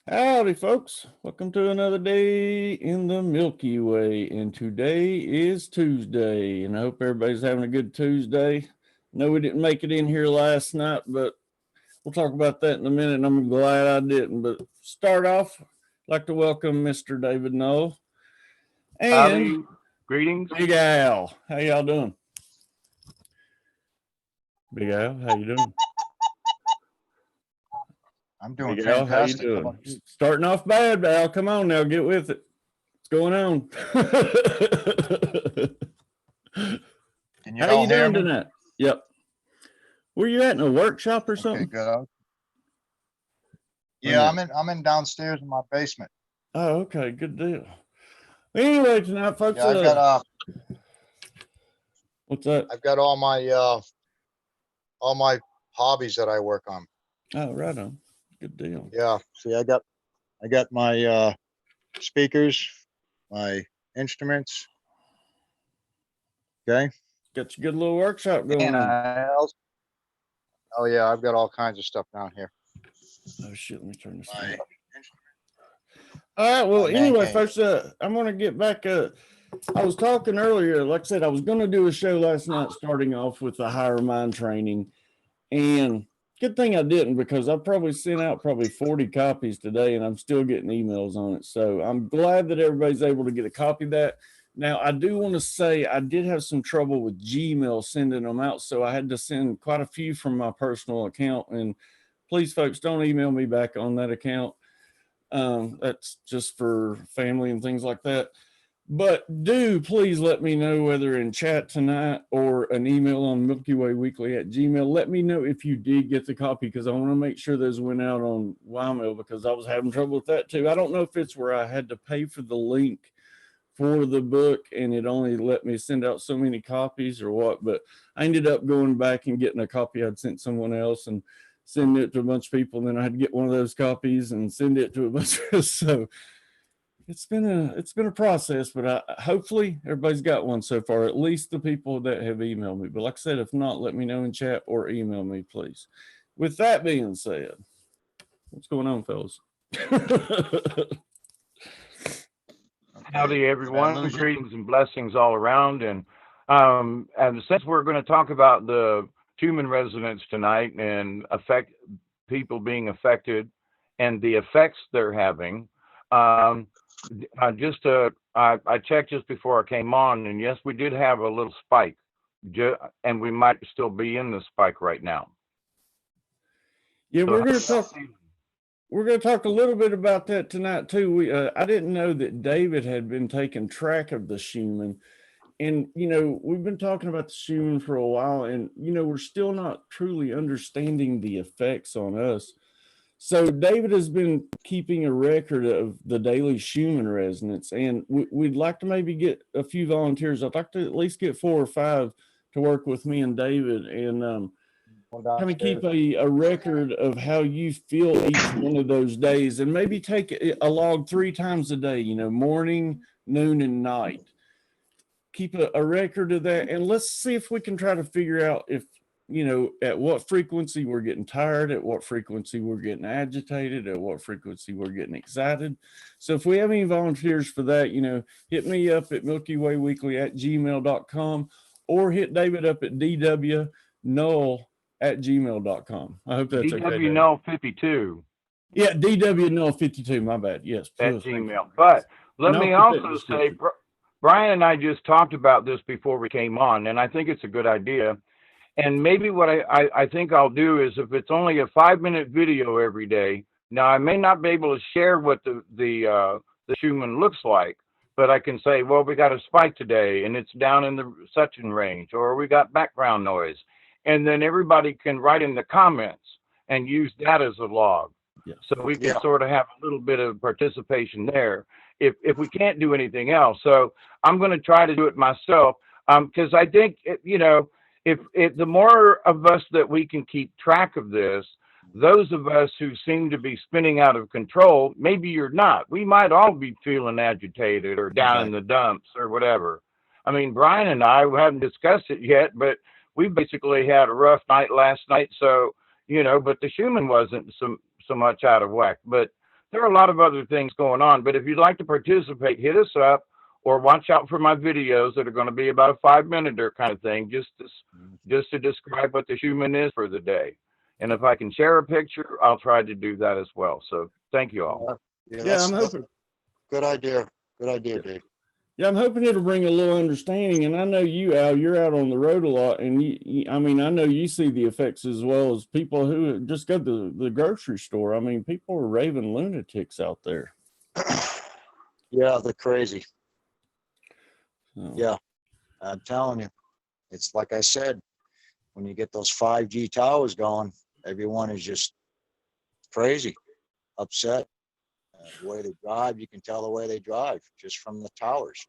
Howdy, folks. Welcome to another day in the Milky Way. And today is Tuesday. And I hope everybody's having a good Tuesday. No, we didn't make it in here last night, but we'll talk about that in a minute. And I'm glad I didn't. But start off, I'd like to welcome Mr. David Knoll and Howdy, greetings. Big Al. How y'all doing? Big Al, how you doing? I'm doing Big Al, how you fantastic. How doing? about you? Starting off bad, Al. Come on now, get with it. What's going on? Can you How all you hear doing me? tonight? Yep. Where you at, in a workshop or Okay, something? good. Or Yeah, no? I'm in downstairs in my basement. Oh, okay, good deal. Anyway, tonight, folks, Yeah, what's that? I've got all my hobbies that I work on. Oh, right on. Good deal. Yeah. See, I got my speakers, my instruments. Okay. Got your good little workshop going And on. oh yeah, I've got all kinds of stuff down here. Oh shit, let me turn this My on. All right, well, my man anyway, cave. folks, I'm gonna get back. I was talking earlier, like I said, I was gonna do a show last night, starting off with the higher mind training, and good thing I didn't, because I probably sent out probably 40 copies today, and I'm still getting emails on it. So I'm glad that everybody's able to get a copy of that. Now, I do want to say I did have some trouble with Gmail sending them out, so I had to send quite a few from my personal account. And please, folks, don't email me back on that account. That's just for family and things like that. But do please let me know, whether in chat tonight or an email on milkywayweekly@gmail. Let me know if you did get the copy, because I want to make sure those went out on Ymail, because I was having trouble with that too. I don't know if it's where I had to pay for the link for the book and it only let me send out so many copies or what, but I ended up going back and getting a copy I'd sent someone else and send it to a bunch of people. And then I had to get one of those copies and send it to a bunch of us. So it's been a process, but hopefully everybody's got one so far, at least the people that have emailed me. But like I said, if not, let me know in chat or email me, please. With that being said, what's going on, fellas? Howdy, Did I everyone. lose you? Greetings and blessings all around. And since we're going to talk about the Schumann resonance tonight and people being affected and the effects they're having, I checked just before I came on, and yes, we did have a little spike, and we might still be in the spike right now. Yeah, So we're how going do to y'all talk. see? We're going to talk a little bit about that tonight too. I didn't know that David had been taking track of the Schumann, and we've been talking about the Schumann for a while, and we're still not truly understanding the effects on us. So David has been keeping a record of the daily Schumann resonance, and we'd like to maybe get a few volunteers. I'd like to at least get 4 or 5 to work with me and David, and kind of keep a record of how you feel each one of those days, and maybe take a log 3 times a day, morning, noon, and night. Keep a record of that, and let's see if we can try to figure out if, at what frequency we're getting tired, at what frequency we're getting agitated, at what frequency we're getting excited. So if we have any volunteers for that, hit me up at milkywayweekly@gmail.com, or hit David up at dwnull@gmail.com. I hope that's okay, David. DWNL52 Yeah, dwnull52, my bad. Yes, at thank you. Gmail. But And let I'll me put that in the also say, description. Brian and I just talked about this before we came on, and I think it's a good idea. And maybe what I think I'll do is, if it's only a 5-minute video every day. Now, I may not be able to share what the Schumann looks like, but I can say, well, we got a spike today and it's down in the suction range, or we got background noise. And then everybody can write in the comments and use that as a log. Yeah. So we can Yeah. sort of have a little bit of participation there if we can't do anything else. So I'm going to try to do it myself, because I think, if the more of us that we can keep track of this, those of us who seem to be spinning out of control, maybe you're not. We might all be feeling agitated or down in the dumps or whatever. I mean, Brian and I, we haven't discussed it yet, but we basically had a rough night last night. So, but the Schumann wasn't so much out of whack. But there are a lot of other things going on. But if you'd like to participate, hit us up or watch out for my videos that are going to be about a 5-minute kind of thing, just to describe what the Schumann is for the day. And if I can share a picture, I'll try to do that as well. So thank you all. Yeah, Yeah, I'm that's hoping. good idea. Good idea, Dave. Yeah, I'm hoping it'll bring a little understanding. And I know you, Al, you're out on the road a lot, and I mean, I know you see the effects as well as people who just go to the grocery store. I mean, people are raving lunatics out there. Yeah, they're crazy. So, Yeah, I'm telling you, it's like I said, when you get those 5G towers going, everyone is just crazy, upset. The way they drive, you can tell the way they drive just from the towers.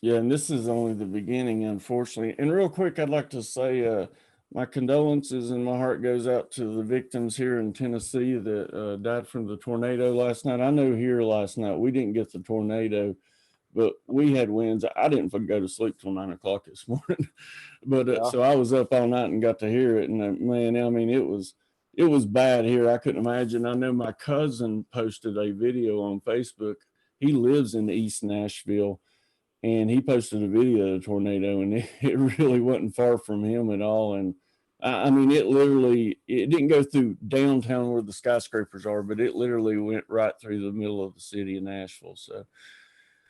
yeah, and this is only the beginning, unfortunately. And real quick, I'd like to say my condolences and my heart goes out to the victims here in Tennessee that died from the tornado last night. I know here last night we didn't get the tornado, but we had winds. I didn't go to sleep till 9 o'clock this morning, but Yeah. so I was up all night and got to hear it. And man, I mean, it was bad here. I couldn't imagine. I know my cousin posted a video on Facebook. He lives in East Nashville, and he posted a video of the tornado, and it really wasn't far from him at all. And I mean, it didn't go through downtown where the skyscrapers are, but it literally went right through the middle of the city of Nashville. So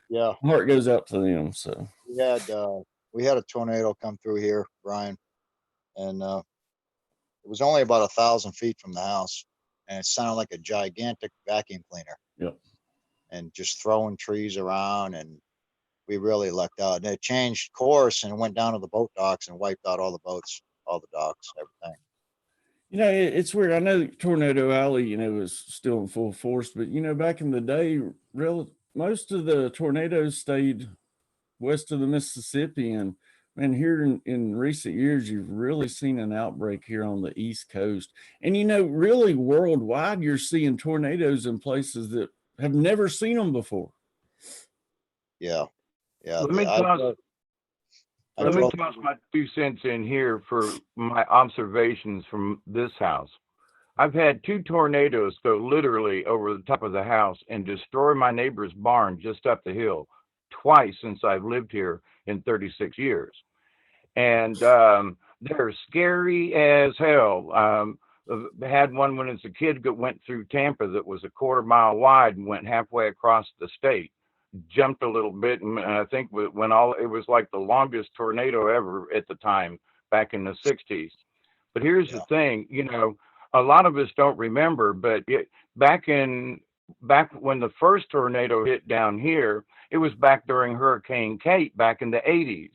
Yeah, heart goes out to them. So we had a tornado come through here, Brian, and it was only about 1,000 feet from the house, and it sounded like a gigantic vacuum cleaner. Yep. And just throwing trees around, and we really lucked out. And it changed course and went down to the boat docks and wiped out all the boats, all the docks, everything. You know, it's weird. I know Tornado Alley, you know, is still in full force, but you know, back in the day, most of the tornadoes stayed west of the Mississippi, and man, here in recent years, you've really seen an outbreak here on the East Coast, and you know, really worldwide, you're seeing tornadoes in places that have never seen them before. Yeah, yeah. Let me toss my 2 cents in here for my observations from this house. I've had 2 tornadoes go literally over the top of the house and destroy my neighbor's barn just up the hill twice since I've lived here in 36 years. And they're scary as hell. Had one when as a kid that went through Tampa that was a 1/4 mile wide and went halfway across the state. Jumped a little bit, and I think it was like the longest tornado ever at the time back in the 60s. But here's the thing, you know, a lot of us don't remember, but back when the first tornado hit down here, it was back during Hurricane Kate back in the 80s.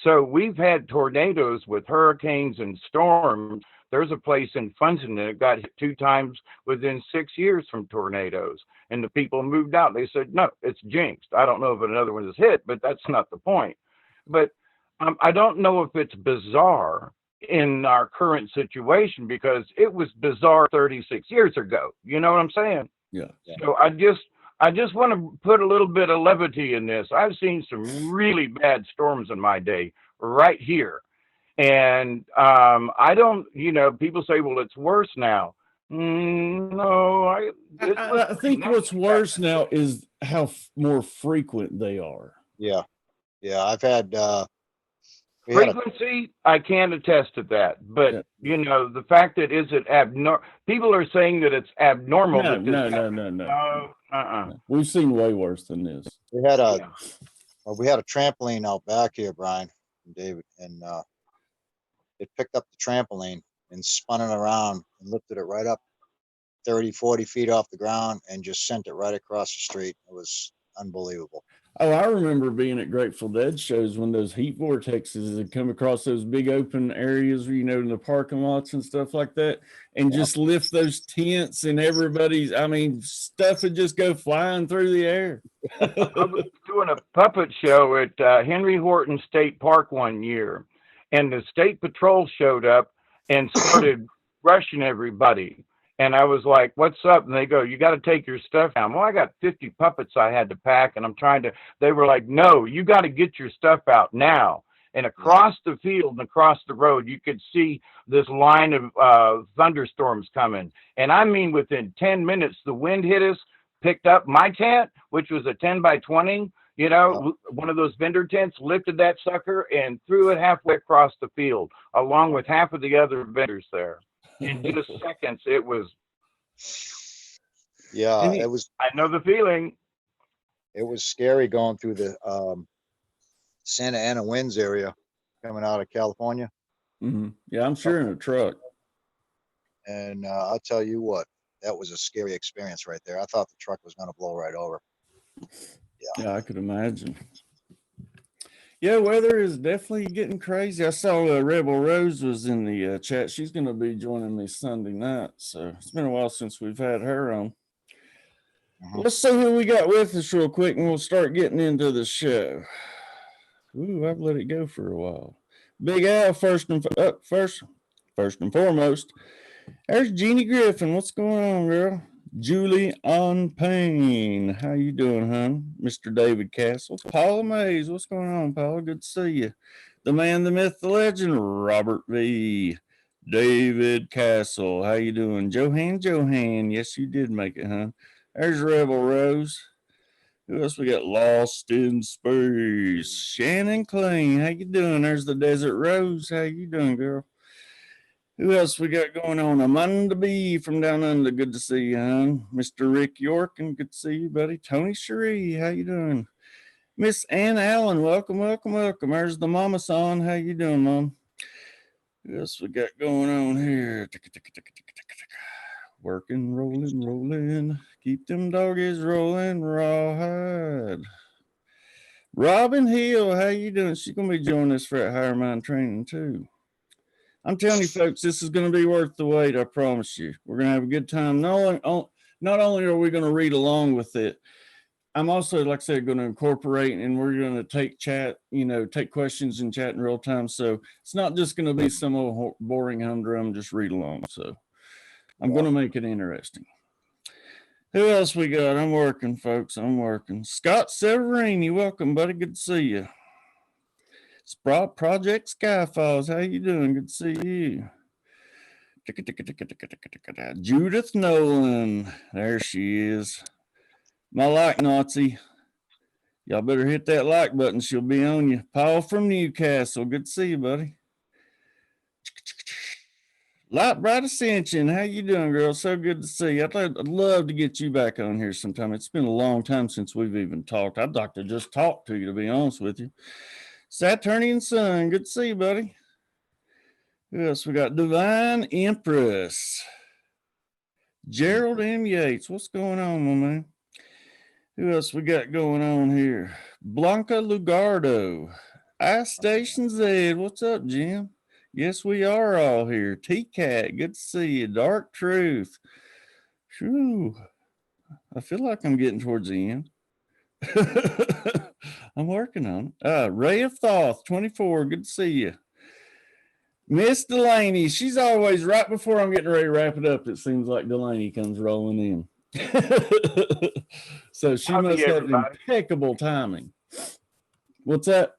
So we've had tornadoes with hurricanes and storms. There's a place in Funston that got hit 2 times within 6 years from tornadoes. And the people moved out. They said, no, it's jinxed. I don't know if another one is hit, but that's not the point. But I don't know if it's bizarre in our current situation because it was bizarre 36 years ago. You know what I'm saying? Yeah. So I just want to put a little bit of levity in this. I've seen some really bad storms in my day right here. And I don't, you know, people say, well, it's worse now. No, I think what's worse now is how more frequent they are. Yeah, I've had frequency. I can't attest to that, but you know, the fact that is it abnormal? People are saying that it's abnormal. No. We've seen way worse than this. We had a trampoline out back here, Brian and David, and it picked up the trampoline and spun it around and lifted it right up 30, 40 feet off the ground and just sent it right across the street. It was unbelievable. Oh, I remember being at Grateful Dead shows when those heat vortexes had come across those big open areas, you know, in the parking lots and stuff like that, and just lift those tents and everybody's, I mean, stuff would just go flying through the air. I was doing a puppet show at Henry Horton State Park one year, and the state patrol showed up and started rushing everybody. And I was like, what's up? And they go, you got to take your stuff down. Well, I got 50 puppets I had to pack, and they were like, no, you got to get your stuff out now. And across the field and across the road, you could see this line of thunderstorms coming. And I mean, within 10 minutes, the wind hit us, picked up my tent, which was a 10 by 20, you know, one of those vendor tents, lifted that sucker and threw it halfway across the field, along with half of the other vendors there. In just seconds, it was. Yeah, I know the feeling. It was scary going through the Santa Ana Winds area coming out of California. Mm-hmm. Yeah, I'm sure in a truck. And I'll tell you what, that was a scary experience right there. I thought the truck was going to blow right over. Yeah, I could imagine. Yeah, weather is definitely getting crazy. I saw Rebel Rose was in the chat. She's going to be joining me Sunday night. So it's been a while since we've had her on. Mm-hmm. Let's see who we got with us real quick, and we'll start getting into the show. Ooh, I've let it go for a while. Big Al, first and foremost. There's Jeannie Griffin. What's going on, girl? Julie on Payne. How you doing, hon? Mr. David Castle. Paula Mays. What's going on, Paula? Good to see you. The man, the myth, the legend, Robert V. David Castle. How you doing? Johan. Yes, you did make it, hon. There's Rebel Rose. Who else we got? Lost in Space. Shannon Clean. How you doing? There's the Desert Rose. How you doing, girl? Who else we got going on? Amanda B from down under. Good to see you, hon. Mr. Rick York, and good to see you, buddy. Tony Cherie, how you doing? Miss Ann Allen, welcome. There's the Mama Son. How you doing, Mom? Who else we got going on here? Working, rolling. Keep them doggies rolling, rawhide. Robin Hill, how you doing? She's going to be joining us for that higher mind training, too. I'm telling you, folks, this is going to be worth the wait. I promise you. We're going to have a good time. Not only are we going to read along with it, I'm also, like I said, going to incorporate, and we're going to take questions and chat in real time. So it's not just going to be some old boring humdrum, just read along. So I'm going to make it interesting. Who else we got? I'm working, folks. Scott Severini, welcome, buddy. Good to see you. Project Skyfalls, how you doing? Good to see you. Judith Nolan, there she is. My like Nazi. Y'all better hit that like button. She'll be on you. Paul from Newcastle, good to see you, buddy. Light Bright Ascension, how you doing, girl? So good to see you. I'd love to get you back on here sometime. It's been a long time since we've even talked. I'd like to just talk to you, to be honest with you. Saturnian Sun, good to see you, buddy. Who else we got? Divine Empress. Gerald M. Yates, what's going on, my man? Who else we got going on here? Blanca Lugardo. Ice Station Z, what's up, Jim? Yes, we are all here. T-Cat, good to see you. Dark Truth. Whew. I feel like I'm getting towards the end. I'm working on it. Ray of Thoth, 24, good to see you. Miss Delaney, she's always right before I'm getting ready to wrap it up. It seems like Delaney comes rolling in. So she must have impeccable timing. What's that?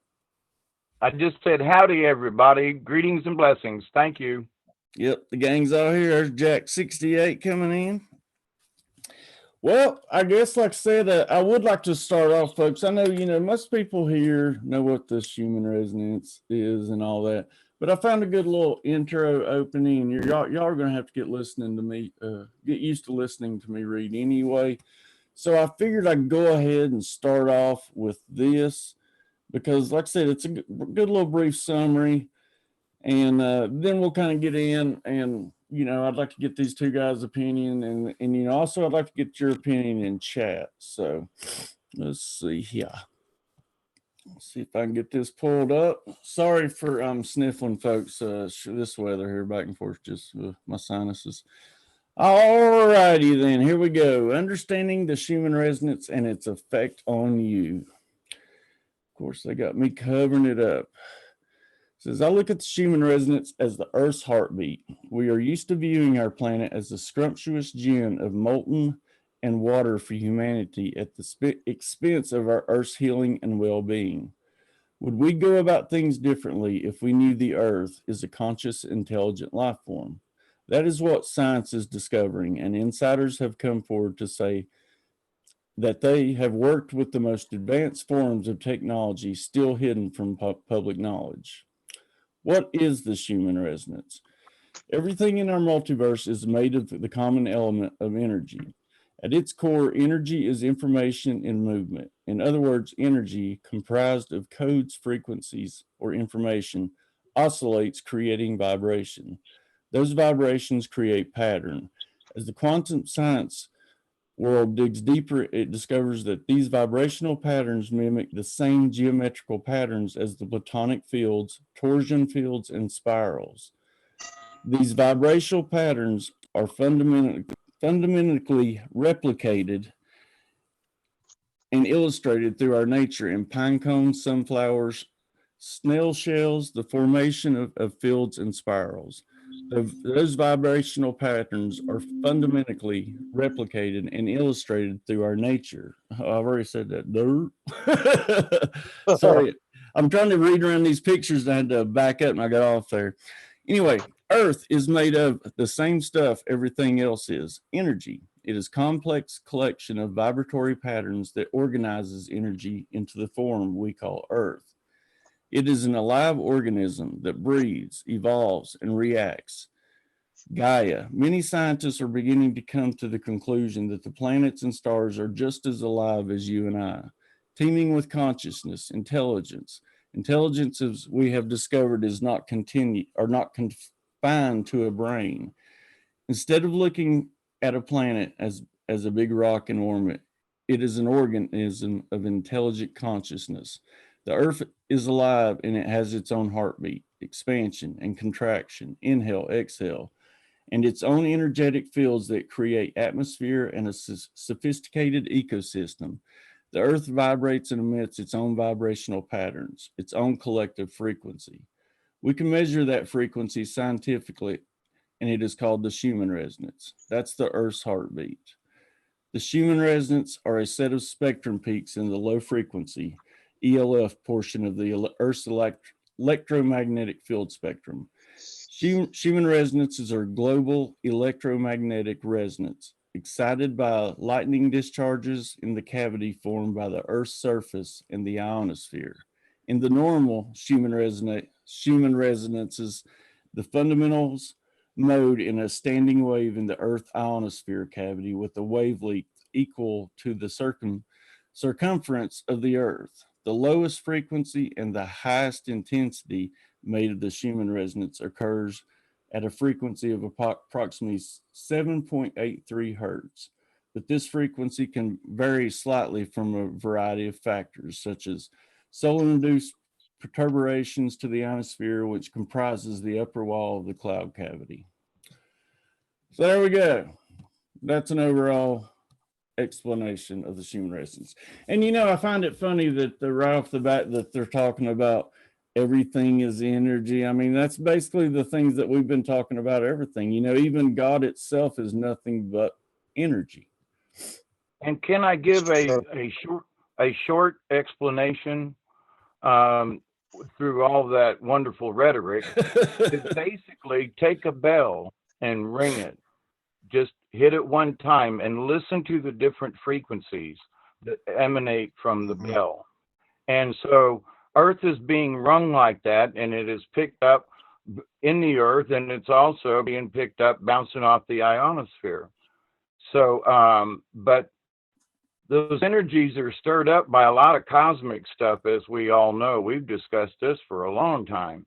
I just said howdy, everybody. Greetings and blessings. Thank you. Yep, the gang's all here. There's Jack 68 coming in. Well, I guess, like I said, I would like to start off, folks. I know, most people here know what the Schumann resonance is and all that, but I found a good little intro opening. Y'all are going to have to get used to listening to me read anyway. So I figured I'd go ahead and start off with this because, like I said, it's a good little brief summary. And then we'll kind of get in and, I'd like to get these two guys' opinion and also I'd like to get your opinion in chat. So let's see here. Let's see if I can get this pulled up. Sorry for sniffling, folks. This weather here back and forth, just my sinuses. All righty then, here we go. Understanding the Schumann resonance and its effect on you. Of course, they got me covering it up. It says, I look at the Schumann resonance as the Earth's heartbeat. We are used to viewing our planet as the scrumptious gin of molten and water for humanity at the expense of our Earth's healing and well-being. Would we go about things differently if we knew the Earth is a conscious, intelligent life form? That is what science is discovering, and insiders have come forward to say that they have worked with the most advanced forms of technology still hidden from public knowledge. What is the Schumann resonance? Everything in our multiverse is made of the common element of energy. At its core, energy is information in movement. In other words, energy, comprised of codes, frequencies, or information, oscillates, creating vibration. Those vibrations create pattern. As the quantum science world digs deeper, it discovers that these vibrational patterns mimic the same geometrical patterns as the Platonic fields, torsion fields, and spirals. These vibrational patterns are fundamentally replicated and illustrated through our nature in pine cones, sunflowers, snail shells, the formation of fields and spirals. Those vibrational patterns are fundamentally replicated and illustrated through our nature. Oh, I've already said that. Sorry, I'm trying to read around these pictures. I had to back up and I got off there. Anyway, Earth is made of the same stuff everything else is, energy. It is a complex collection of vibratory patterns that organizes energy into the form we call Earth. It is an alive organism that breathes, evolves, and reacts. Gaia. Many scientists are beginning to come to the conclusion that the planets and stars are just as alive as you and I, teeming with consciousness, intelligence. Intelligence, as we have discovered, is not confined to a brain. Instead of looking at a planet as a big rock in orbit, it is an organism of intelligent consciousness. The Earth is alive and it has its own heartbeat, expansion and contraction, inhale, exhale, and its own energetic fields that create atmosphere and a sophisticated ecosystem. The Earth vibrates and emits its own vibrational patterns, its own collective frequency. We can measure that frequency scientifically, and it is called the Schumann resonance. That's the Earth's heartbeat. The Schumann resonance are a set of spectrum peaks in the low frequency, ELF portion of the Earth's electromagnetic field spectrum. Schumann resonances are global electromagnetic resonance, excited by lightning discharges in the cavity formed by the Earth's surface and the ionosphere. In the normal Schumann resonances, the fundamentals mode in a standing wave in the Earth ionosphere cavity with a wavelength equal to the circumference of the Earth. The lowest frequency and the highest intensity made of the Schumann resonance occurs at a frequency of approximately 7.83 hertz. But this frequency can vary slightly from a variety of factors, such as solar-induced perturbations to the ionosphere, which comprises the upper wall of the cloud cavity. So there we go. That's an overall explanation of the Schumann resonance. And I find it funny that right off the bat that they're talking about everything is energy. I mean, that's basically the things that we've been talking about, everything. Even God itself is nothing but energy. And can I give a short explanation through all that wonderful rhetoric? Is basically take a bell and ring it. Just hit it one time and listen to the different frequencies that emanate from the bell. And so Earth is being rung like that, and it is picked up in the Earth, and it's also being picked up, bouncing off the ionosphere. So, but those energies are stirred up by a lot of cosmic stuff, as we all know. We've discussed this for a long time.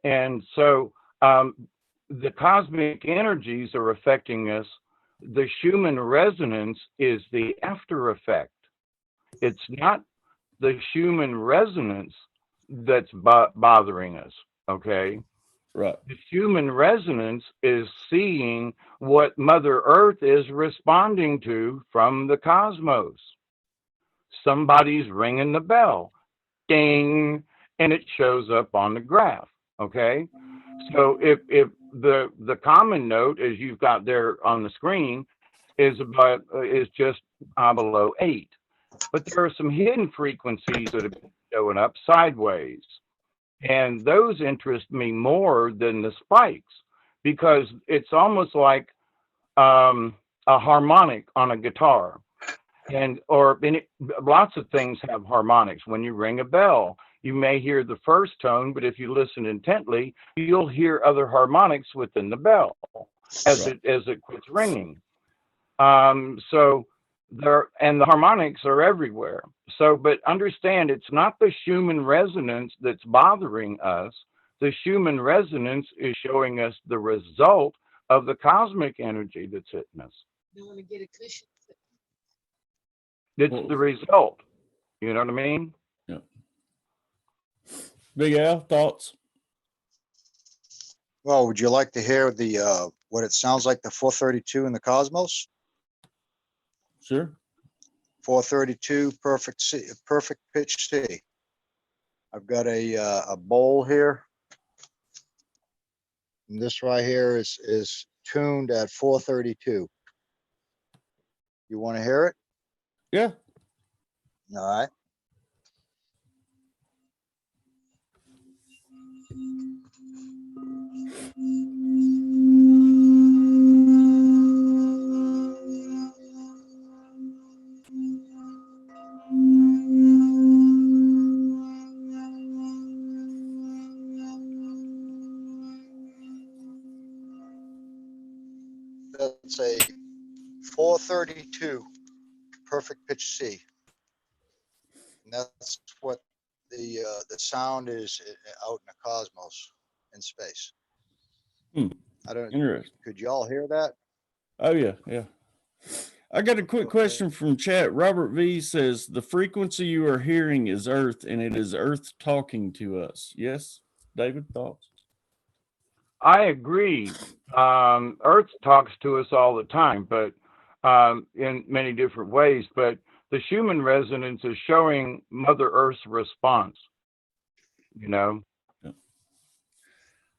And so the cosmic energies are affecting us. The Schumann resonance is the after effect. It's not the Schumann resonance that's bothering us, okay? Right. The Schumann resonance is seeing what Mother Earth is responding to from the cosmos. Somebody's ringing the bell, ding, and it shows up on the graph, okay? So if the common note, as you've got there on the screen, is just below 8. But there are some hidden frequencies that have been showing up sideways. And those interest me more than the spikes, because it's almost like a harmonic on a guitar. And or any, lots of things have harmonics. When you ring a bell, you may hear the first tone, but if you listen intently, you'll hear other harmonics within the bell as it quits ringing. So there, and the harmonics are everywhere. So, but understand, it's not the Schumann resonance that's bothering us. The Schumann resonance is showing us the result of the cosmic energy that's hitting us. You want to get a cushion? It's the result. You know what I mean? Yeah. Big Al, thoughts? Well, would you like to hear the what it sounds like the 432 in the cosmos? Sure. 432 perfect C, perfect pitch C. I've got a bowl here. And this right here is tuned at 432. You want to hear it? Yeah. All right. That's a 432 perfect pitch C. And that's what the sound is out in the cosmos in space. Hmm. I don't. Interesting. Could you all hear that? Oh yeah, yeah. I got a quick question from chat. Robert V says the frequency you are hearing is Earth, and it is Earth talking to us. Yes, David, thoughts? I agree. Earth talks to us all the time, but in many different ways. But the Schumann resonance is showing Mother Earth's response. You know, Yeah.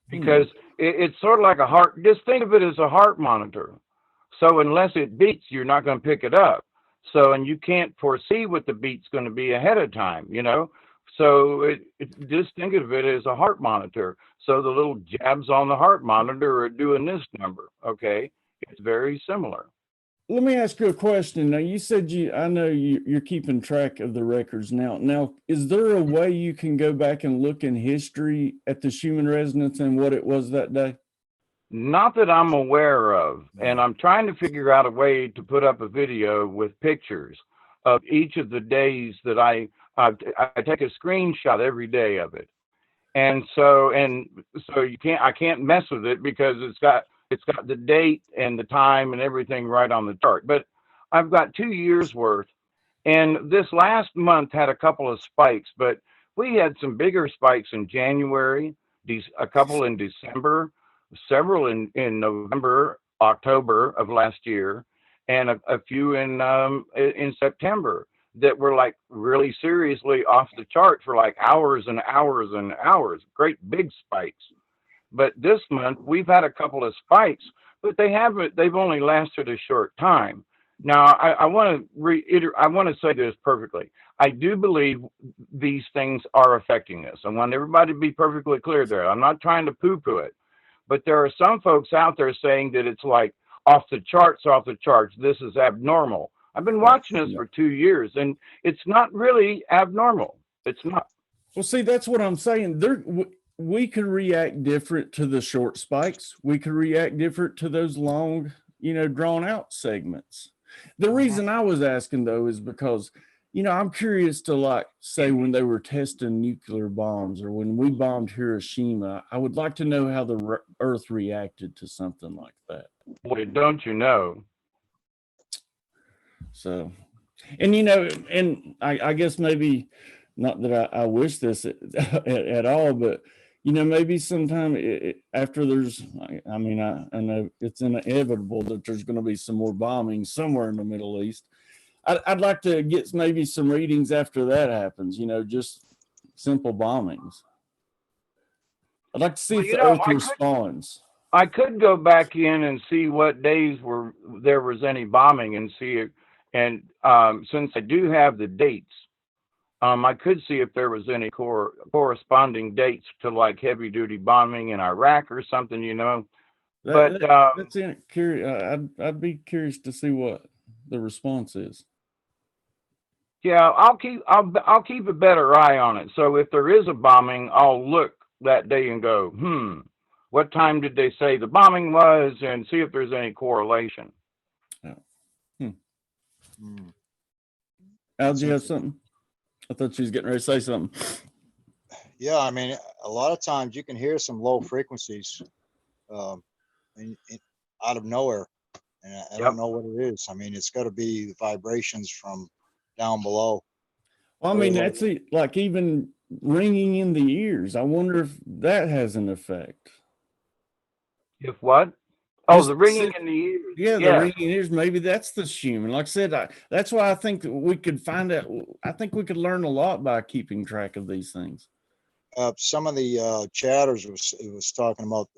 because it's sort of like a heart. Just think of it as a heart monitor. So unless it beats, you're not going to pick it up. So, and you can't foresee what the beat's going to be ahead of time, you know? So just think of it as a heart monitor. So the little jabs on the heart monitor are doing this number, okay? It's very similar. Let me ask you a question. Now, you said I know you're keeping track of the records now. Now, is there a way you can go back and look in history at the Schumann resonance and what it was that day? Not that I'm aware of, and I'm trying to figure out a way to put up a video with pictures of each of the days that I take a screenshot every day of it, and so I can't mess with it because it's got the date and the time and everything right on the chart. But I've got 2 years worth, and this last month had a couple of spikes, but we had some bigger spikes in January, a couple in December, several in November, October of last year, and a few in September that were like really seriously off the chart for like hours and hours and hours, great big spikes. But this month we've had a couple of spikes, but they've only lasted a short time. Now I want to say this perfectly. I do believe these things are affecting us. I want everybody to be perfectly clear there. I'm not trying to poo-poo it. But there are some folks out there saying that it's like off the charts. This is abnormal. I've been watching this for 2 years, and it's not really abnormal. It's not. Well, see, that's what I'm saying. We could react different to the short spikes. We could react different to those long, drawn out segments. The reason I was asking, though, is because I'm curious to say when they were testing nuclear bombs or when we bombed Hiroshima, I would like to know how the Earth reacted to something like that. Boy, don't you know? So, and I guess maybe not that I wish this at all, but maybe sometime after there's, I know it's inevitable that there's going to be some more bombing somewhere in the Middle East. I'd like to get maybe some readings after that happens, just simple bombings. I'd like to see if the Earth responds. I could go back in and see what days there was any bombing and see it. And since I do have the dates, I could see if there was any corresponding dates to like heavy duty bombing in Iraq or something, That's curious. I'd be curious to see what the response is. Yeah, I'll keep a better eye on it. So if there is a bombing, I'll look that day and go, what time did they say the bombing was, and see if there's any correlation. Yeah. Hmm. Mm. Al, That's do you have interesting. something? I thought you was getting ready to say something. Yeah, I mean, a lot of times you can hear some low frequencies um, out of nowhere, and I don't Yep. know what it is. I mean, it's got to be the vibrations from down below. Well, I Very mean, low. that's it, like even ringing in the ears. I wonder if that has an effect. If what? Oh, Just the ringing in the ears. yeah, the Yes. ringing ears. Maybe that's the Schumann. Like I said, that's why I think that we could find out. I think we could learn a lot by keeping track of these things. Some of the chatters was talking about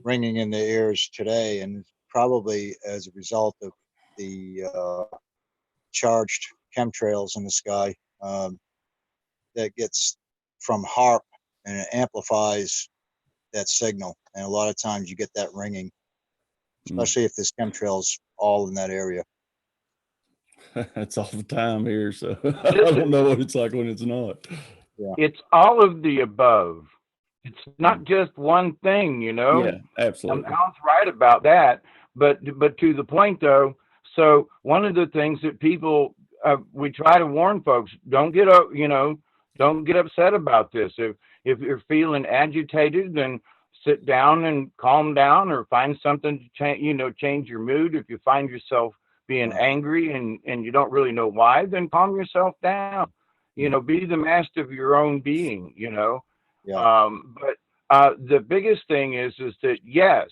ringing in the ears today, and probably as a result of the charged chemtrails in the sky that gets from HARP, and it amplifies that signal. And a lot of times you get that ringing, especially if there's chemtrails all in that area. That's all the time here, so I don't know what it's like when it's not. Yeah. It's all of the above. It's not just one thing, you know. Yeah, absolutely. Al's right about that, but to the point though. So one of the things that people we try to warn folks: don't get don't get upset about this. If you're feeling agitated, then sit down and calm down, or find something to change your mood. If you find yourself being angry and you don't really know why, then calm yourself down. Be the master of your own being. Yeah. But the biggest thing is that yes,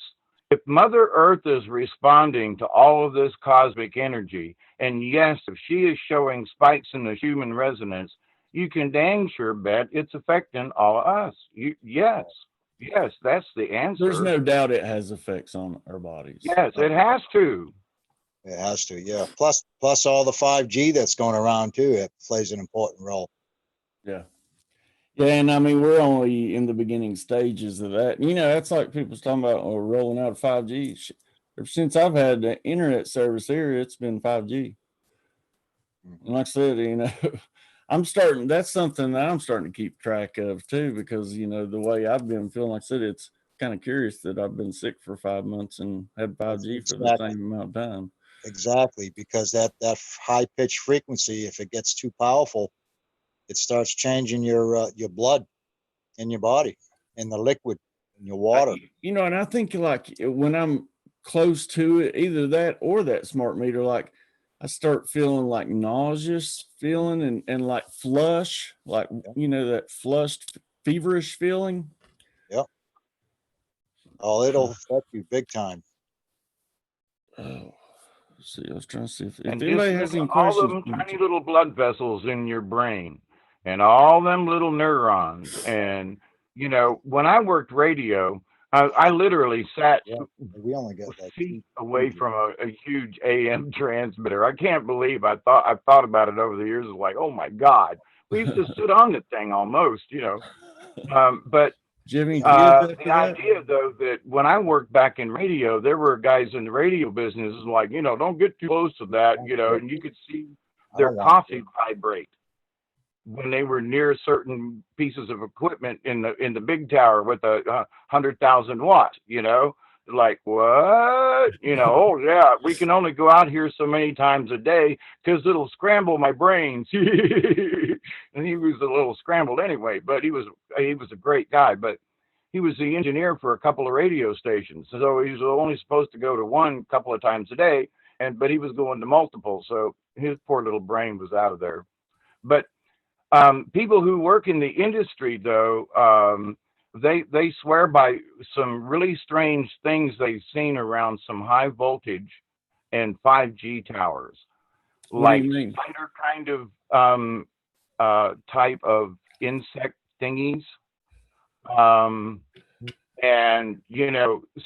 if Mother Earth is responding to all of this cosmic energy, and yes, if she is showing spikes in the human resonance, you can dang sure bet it's affecting all of us. Yes, that's the answer. There's no doubt it has effects on our bodies. Yes, it has to. It has to, yeah. Plus all the 5G that's going around too, it plays an important role. Yeah. Yeah, and I mean, we're only in the beginning stages of that. That's like people's talking about rolling out 5G. Ever since I've had the internet service here, it's been 5G. And like I said, that's something that I'm starting to keep track of too, because, the way I've been feeling, like I said, it's kind of curious that I've been sick for 5 months and had 5G for the same amount of time. Exactly, because that high pitched frequency, if it gets too powerful, it starts changing your blood in your body, in the liquid, in your water. And I think like when I'm close to it, either that or that smart meter, like I start feeling like nauseous feeling and like flush, like, that flushed, feverish feeling. Yep. Oh, it'll affect you big time. Oh, let's see. I was trying to see if And anybody just has any all questions. them tiny little blood vessels in your brain, and all them little neurons. And when I worked radio, I literally sat We only got like feet away from a huge AM transmitter. I can't believe I've thought about it over the years. It's like, oh my God, we used to sit on the thing almost, But Jimmy, the idea though that when I worked back in radio, there were guys in the radio business like, don't get too close to that, and you could see their coffee vibrate when they were near certain pieces of equipment in the big tower with 100,000 watts, like what, oh yeah, we can only go out here so many times a day because it'll scramble my brains. And he was a little scrambled anyway, but he was a great guy. But he was the engineer for a couple of radio stations, so he was only supposed to go to one couple of times a day, but he was going to multiple, so his poor little brain was out of there. But people who work in the industry, though, they swear by some really strange things they've seen around some high voltage and 5G towers, like spider kind of type of insect thingies. And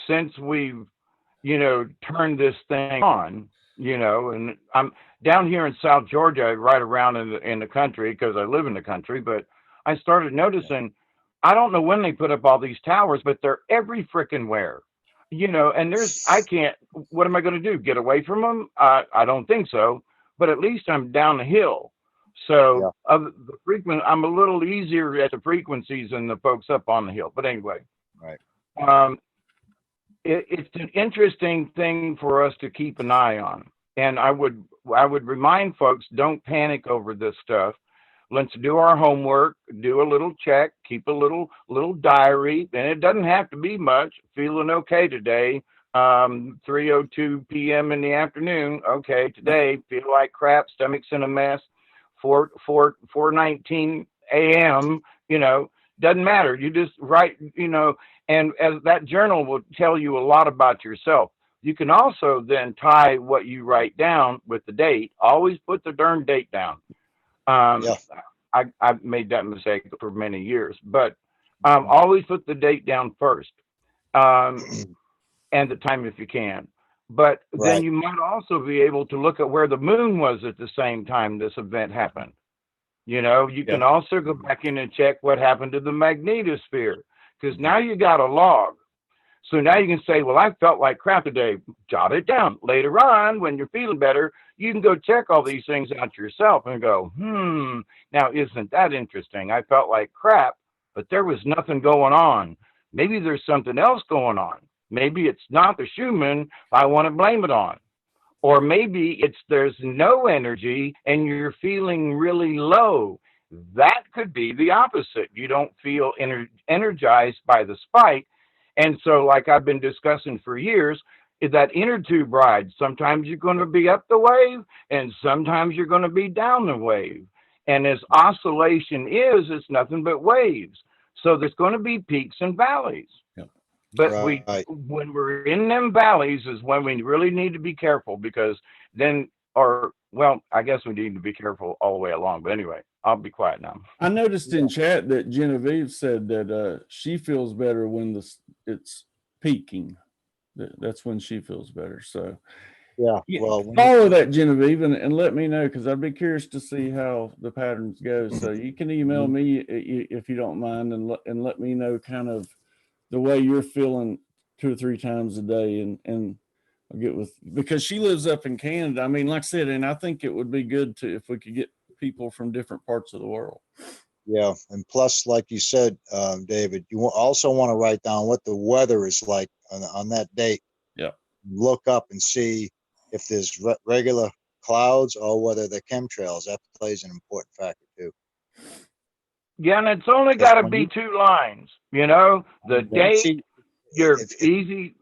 since we've turned this thing on, and I'm down here in South Georgia, right around in the country, because I live in the country, but I started noticing, I don't know when they put up all these towers, but they're every frickin' where, and what am I going to do? Get away from them? I don't think so. but at least I'm down the hill. So I'm a little easier at the frequencies than the folks up on the hill. But anyway, Right. um, it's an interesting thing for us to keep an eye on. And I would remind folks, don't panic over this stuff. Let's do our homework, do a little check, keep a little diary, and it doesn't have to be much. Feeling okay today, 3:02 p.m. in the afternoon. Okay, today feel like crap, stomach's in a mess. 4:19 a.m. Doesn't matter. You just write, and as that journal will tell you a lot about yourself. You can also then tie what you write down with the date. Always put the darn date down. I've made that mistake for many years, but always put the date down first, and the time if you can. But then you might also be able to look at where the moon was at the same time this event happened. You can also go back in and check what happened to the magnetosphere, because now you got a log. So now you can say, well, I felt like crap today. Jot it down. Later on, when you're feeling better, you can go check all these things out yourself and go, now isn't that interesting? I felt like crap, but there was nothing going on. Maybe there's something else going on. Maybe it's not the Schumann I want to blame it on. Or maybe there's no energy and you're feeling really low. That could be the opposite. You don't feel energized by the spike. And so, like I've been discussing for years, is that inner tube ride. Sometimes you're going to be up the wave, and sometimes you're going to be down the wave. And as oscillation is, it's nothing but waves. So there's going to be peaks and valleys. Yep. But when we're in them valleys is when we really need to be careful, because then, I guess we need to be careful all the way along. But anyway, I'll be quiet now. I noticed in chat that Genevieve said that she feels better when it's peaking. That's when she feels better. So follow that, Genevieve, and let me know, because I'd be curious to see how the patterns go. So you can email me if you don't mind, and let me know kind of the way you're feeling 2 or 3 times a day, and I'll get with, because she lives up in Canada. I mean, like I said, and I think it would be good if we could get people from different parts of the world. Yeah, and plus, like you said, David, you also want to write down what the weather is like on that date. Yeah. Look up and see if there's regular clouds or whether they're chemtrails. That plays an important factor too. Yeah, and it's only got to be 2 lines. The date, easy,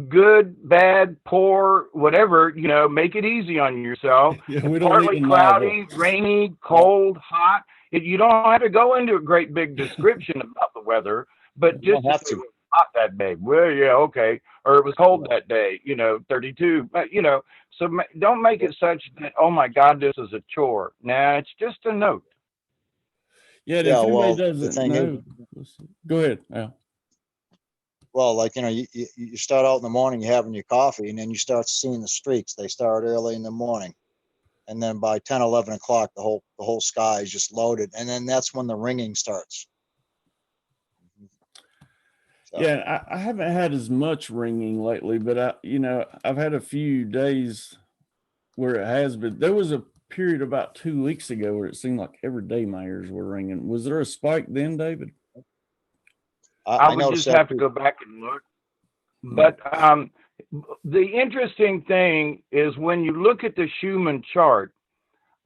good, bad, poor, whatever, make it easy on yourself. Partly cloudy, rainy, cold, hot. You don't have to go into a great big description about the weather, but just to say it was hot that day. Well, yeah, okay. Or it was cold that day, 32. But, so don't make it such that, oh my God, this is a chore. Nah, it's just a note. Yeah, if anybody doesn't know, go ahead. Yeah. Well, like, you start out in the morning, you're having your coffee, and then you start seeing the streaks. They start early in the morning. And then by 10, 11 o'clock, the whole sky is just loaded. And then that's when the ringing starts. So. Yeah, I haven't had as much ringing lately, but I've had a few days where it has been. There was a period about 2 weeks ago where it seemed like every day my ears were ringing. Was there a spike then, David? I would just have to go back and look. But the interesting thing is when you look at the Schumann chart,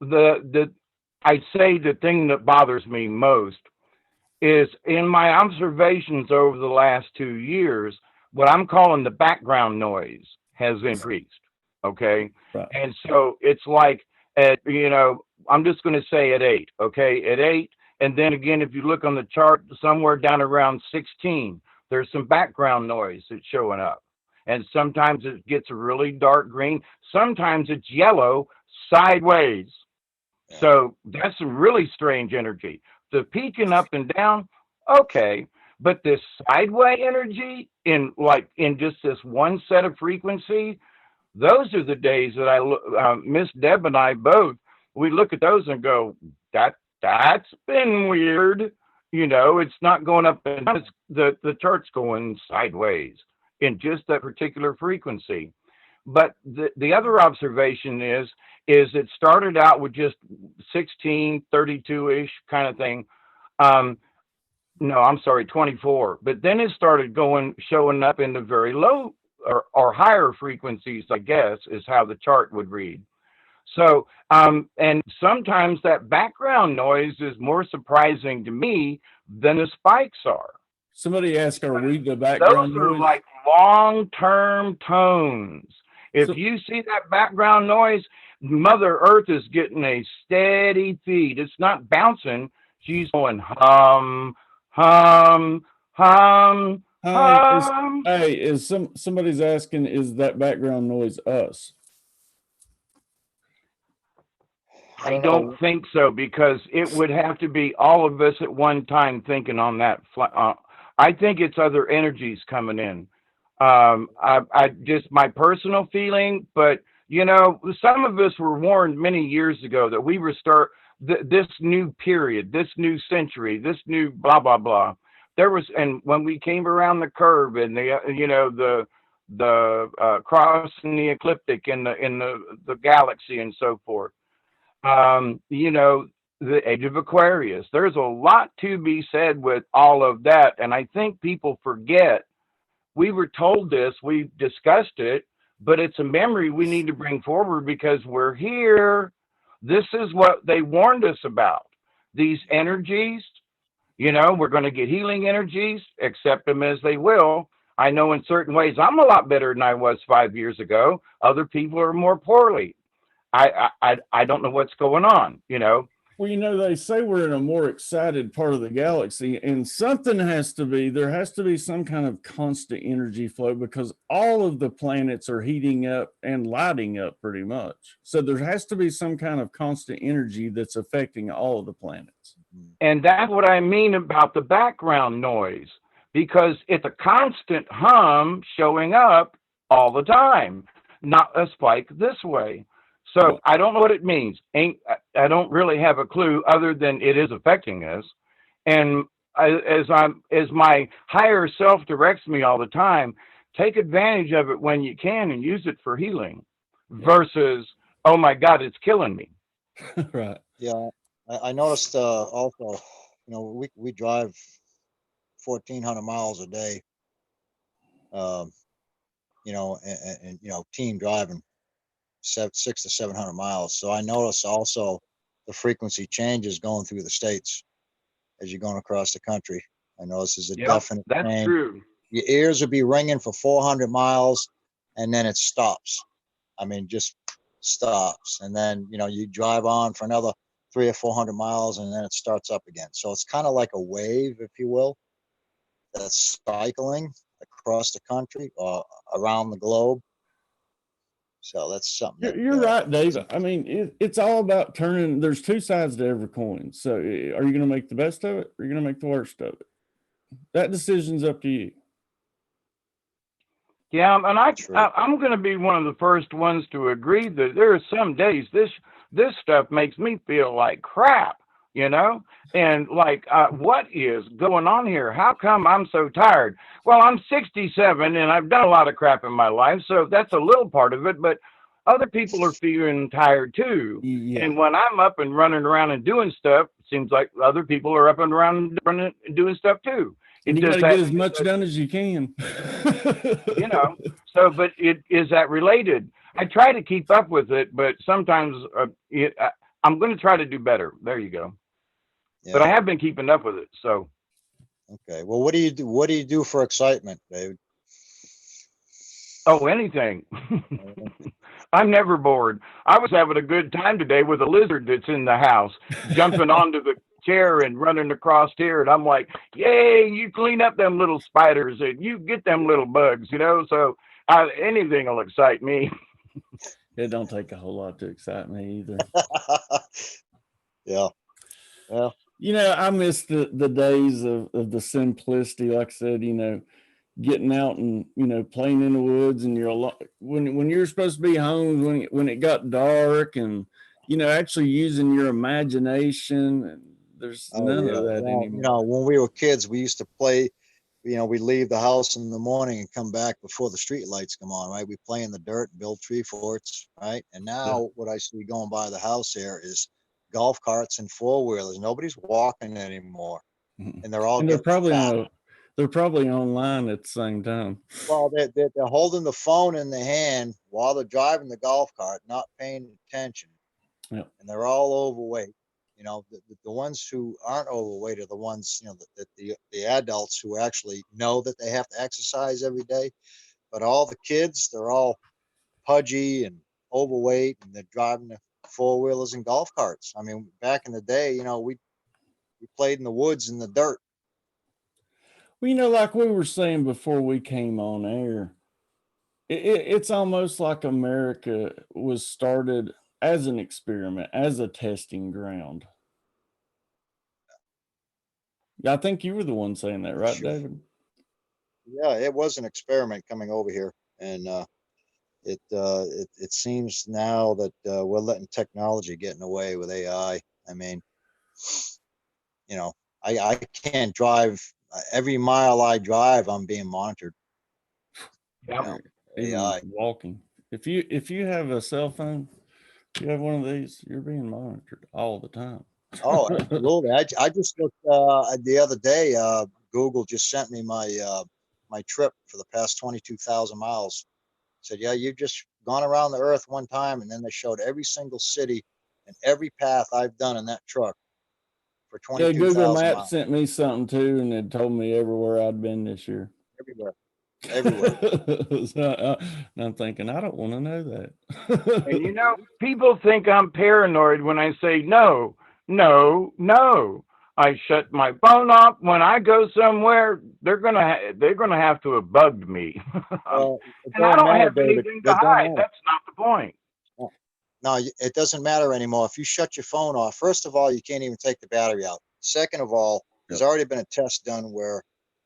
I'd say the thing that bothers me most is in my observations over the last 2 years, what I'm calling the background noise has increased. Okay. Right. And so it's like I'm just going to say at 8. Okay. At 8. And then again, if you look on the chart, somewhere down around 16, there's some background noise that's showing up. And sometimes it gets a really dark green. Sometimes it's yellow sideways. Yeah. So that's some really strange energy. The peaking up and down, okay. But this sideway energy in just this one set of frequency, those are the days that I Miss Deb and I both, we look at those and go, that's been weird. It's not going up and down. The chart's going sideways in just that particular frequency. But the other observation is is it started out with just 16, 32-ish kind of thing. No, I'm sorry, 24. But then it started showing up in the very low or higher frequencies, I guess, is how the chart would read. So, and sometimes that background noise is more surprising to me than the spikes are. Somebody asked, are we the Those background are noise? like long-term tones. If you see that background noise, Mother Earth is getting a steady feed. It's not bouncing. She's going hum, hum, hum, hum. Hey, somebody's asking, is that background noise us? I don't think so, because it would have to be all of us at one time thinking on that. I think it's other energies coming in. I just my personal feeling, but you know, some of us were warned many years ago that we were this new period, this new century, this new blah blah blah. There was, and when we came around the curve and the crossing the ecliptic in the galaxy and so forth. The age of Aquarius. There's a lot to be said with all of that. And I think people forget we were told this, we discussed it, but it's a memory we need to bring forward because we're here. This is what they warned us about. These energies, we're going to get healing energies, accept them as they will. I know in certain ways I'm a lot better than I was 5 years ago. Other people are more poorly. I don't know what's going on, Well, they say we're in a more excited part of the galaxy, and there has to be some kind of constant energy flow because all of the planets are heating up and lighting up pretty much. So there has to be some kind of constant energy that's affecting all of the planets. And that's what I mean about the background noise, because it's a constant hum showing up all the time, not a spike this way. So I don't know what it means. I don't really have a clue other than it is affecting us. And as my higher self directs me all the time, take advantage of it when you can and use it for healing versus, oh my God, it's killing me. Right. Yeah. I noticed also, we drive 1,400 miles a day, and team driving 600 to 700 miles. So I notice also the frequency changes going through the states as you're going across the country. I know this is a definite that's change. True. Your ears will be ringing for 400 miles and then it stops. I mean, just stops. And then, you drive on for another 300 or 400 miles and then it starts up again. So it's kind of like a wave, if you will, that's cycling across the country or around the globe. So that's something. You're right, Dave. I mean, it's all about turning. There's two sides to every coin. So are you going to make the best of it or are you going to make the worst of it? That decision's up to you. Yeah, and I'm going to be one of the first ones to agree that there are some days this stuff makes me feel like crap, and like, what is going on here? How come I'm so tired? Well, I'm 67 and I've done a lot of crap in my life, so that's a little part of it, but other people are feeling tired too. Yeah. And when I'm up and running around and doing stuff, it seems like other people are up and around and doing stuff too. And you got to get as much done as you can. So, but is that related? I try to keep up with it, but sometimes I'm going to try to do better. There you go. Yeah. But I have been keeping up with it. So. Okay. Well, what do you do for excitement, David? Oh, anything. I'm never bored. I was having a good time today with a lizard that's in the house, jumping onto the chair and running across here. And I'm like, yay, you clean up them little spiders and you get them little bugs, so anything will excite me. It don't take a whole lot to excite me either. Yeah. Well, I miss the days of the simplicity. Like I said, getting out and, playing in the woods and when you're supposed to be home, when it got dark and, actually using your imagination, and there's none of that anymore. When we were kids, we used to play we leave the house in the morning and come back before the street lights come on, right? We play in the dirt, build tree forts, right? And now what I see going by the house here is golf carts and four-wheelers. Nobody's walking anymore. And they're all And they're getting probably fat. they're probably online at the same time. Well, they're holding the phone in the hand while they're driving the golf cart, not paying attention. Yep. And they're all overweight. The ones who aren't overweight are the ones, the adults who actually know that they have to exercise every day. But all the kids, they're all pudgy and overweight, and they're driving the four-wheelers and golf carts. I mean, back in the day, we played in the woods in the dirt. Well, like we were saying before we came on air, it's almost like America was started as an experiment, as a testing ground. I think you were the one saying that, right, David? Yeah, it was an experiment coming over here, and it seems now that we're letting technology get in the way with AI. I mean, I can't drive. Every mile I drive, I'm being monitored. Yeah. Even AI. walking. If you have a cell phone, if you have one of these, you're being monitored all the time. Oh, absolutely. I just looked the other day. Google just sent me my trip for the past 22,000 miles. Said, yeah, you've just gone around the earth one time, and then they showed every single city and every path I've done in that truck for Yeah, Google 22,000 Maps miles. sent me something too, and it told me everywhere I'd been this year. Everywhere. Everywhere. So, and I'm thinking, I don't want to know that. And people think I'm paranoid when I say no, no, no. I shut my phone off when I go somewhere. They're gonna have to have bugged me, and I don't have anything to hide. That's not the point. No, it doesn't matter anymore. If you shut your phone off, first of all, you can't even take the battery out. Second of all, there's already been a test done where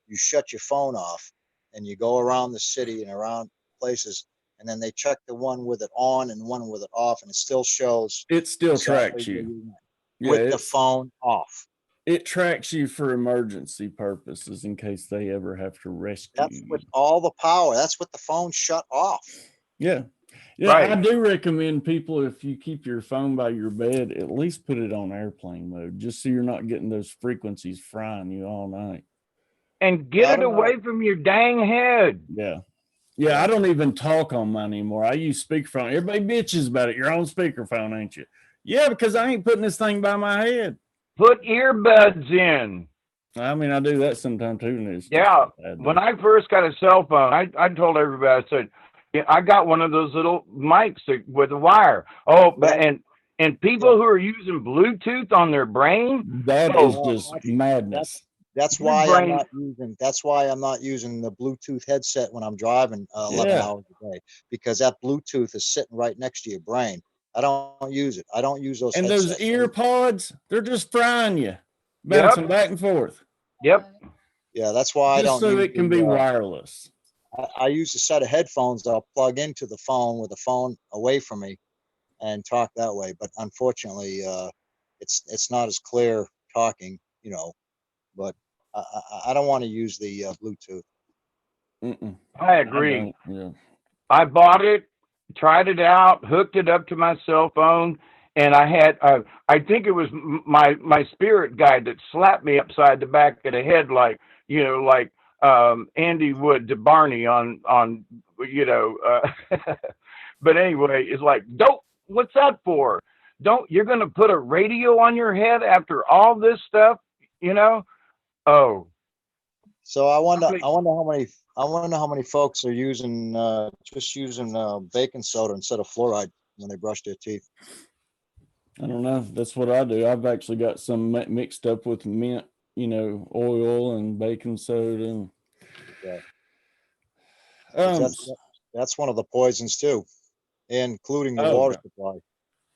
you shut your phone off and you go around the city and around places, and then they check the one with it on and one with it off, and it still shows. It still tracks you with the phone off. It tracks you for emergency purposes in case they ever have to rescue That's you. with all the power. That's what the phone shut off. Yeah. Right. I do recommend people, if you keep your phone by your bed, at least put it on airplane mode, just so you're not getting those frequencies frying you all night. And get it away from your dang head. Yeah, I don't even talk on mine anymore. I use speakerphone. Everybody bitches about it. You're on speakerphone, ain't you? Yeah, because I ain't putting this thing by my head. Put earbuds in. I mean, I do that sometimes too. Yeah. When I first got a cell phone, I told everybody, I said, yeah, I got one of those little mics with a wire. And people who are using Bluetooth on their brain, that is just madness. That's why I'm not using. That's why I'm not using the Bluetooth headset when I'm driving 11 hours a day, because that Bluetooth is sitting right next to your brain. I don't use it. I don't use those. And headsets. those ear pods, they're just frying you, bouncing back and forth. Yep. Yeah, that's why I don't. So it can be wireless. I use a set of headphones that I'll plug into the phone with the phone away from me, and talk that way. But unfortunately, it's not as clear talking, But I don't want to use the Bluetooth. I agree. I bought it, tried it out, hooked it up to my cell phone, and I had I think it was my spirit guide that slapped me upside the back of the head, like Andy would to Barney on but anyway, it's like, don't, what's that for? You're gonna put a radio on your head after all this stuff, Oh. So I wonder how many folks are using baking soda instead of fluoride when they brush their teeth. I don't know. That's what I do. I've actually got some mixed up with mint, oil and baking soda. That's one of the poisons too, including the water supply.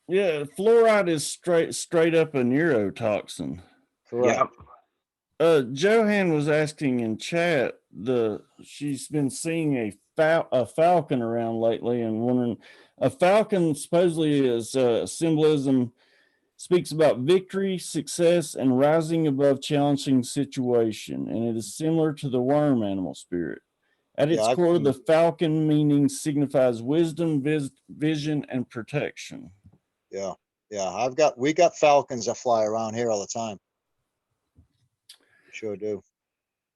Yeah, fluoride is straight up a neurotoxin. Correct. Yeah. Johan was asking in chat, she's been seeing a falcon around lately and wondering, a falcon supposedly is symbolism Speaks about victory, success, and rising above challenging situation, and it is similar to the worm animal spirit. At its core, the falcon meaning signifies wisdom, vision, and protection. Yeah, yeah. We got falcons that fly around here all the time. We sure do.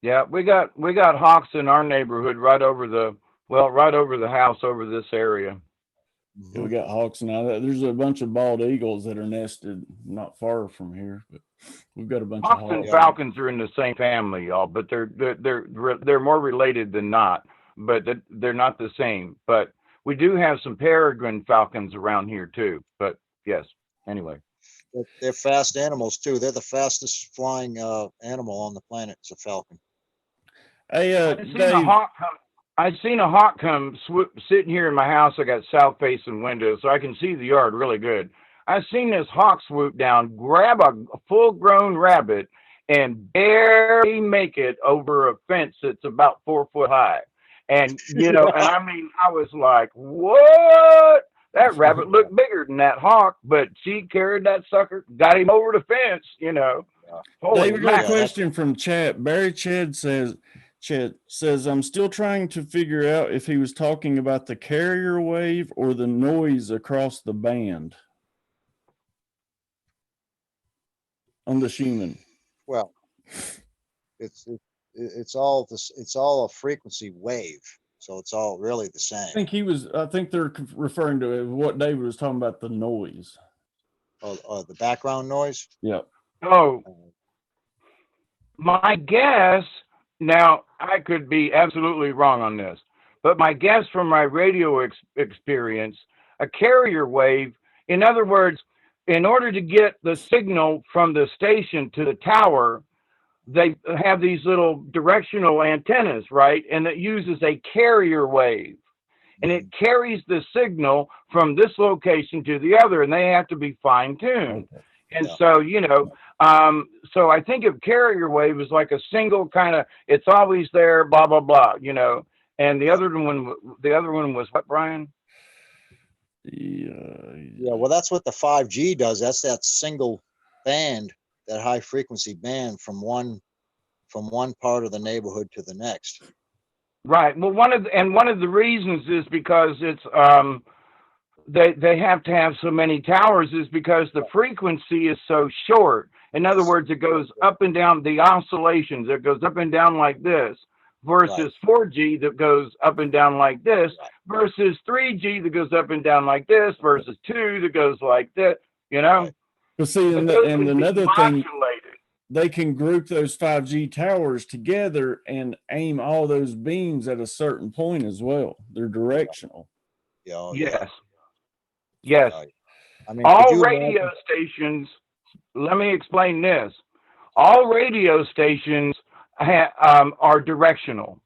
Yeah, we got hawks in our neighborhood right over the house over this area. Yeah, we got hawks now. There's a bunch of bald eagles that are nested not far from here, but we've got a bunch of hawks. And falcons are in the same family, y'all, but they're more related than not. But they're not the same. But we do have some peregrine falcons around here too. But yes, anyway, they're fast animals too. They're the fastest flying animal on the planet. It's a falcon. Hey, I've seen a hawk come sitting here in my house. I got south facing windows, so I can see the yard really good. I've seen this hawk swoop down, grab a full grown rabbit, and barely make it over a fence that's about 4 foot high. And, and I mean, I was like, what? That rabbit looked bigger than that hawk, but she carried that sucker, got him over the fence, David, got a question from chat. Barry Chad says, I'm still trying to figure out if he was talking about the carrier wave or the noise across the band on the Schumann. Well, it's all a frequency wave, so it's all really the same. I think they're referring to what David was talking about, the noise. Oh, the background noise. Yeah. Oh, my guess. Now, I could be absolutely wrong on this, but my guess from my radio experience, a carrier wave, in other words, in order to get the signal from the station to the tower, they have these little directional antennas, right? And it uses a carrier wave. And it carries the signal from this location to the other, and they have to be fine-tuned. Okay. And so, so I think of carrier wave is like a single kind of, it's always there, blah, blah, blah, And the other one was what, Brian? Yeah, well, that's what the 5G does. That's that single band, that high frequency band from one part of the neighborhood to the next. Right. Well, one of the reasons is because it's they have to have so many towers is because the frequency is so short. In other words, it goes up and down, the oscillations, it goes up and down like this, versus 4G that goes up and down like this, versus 3G that goes up and down like this, versus 2 that goes like this, Well, see, and another thing, they can group those 5G towers together and aim all those beams at a certain point as well. They're directional. Yes. I mean, all radio stations, let me explain this. All radio stations are directional.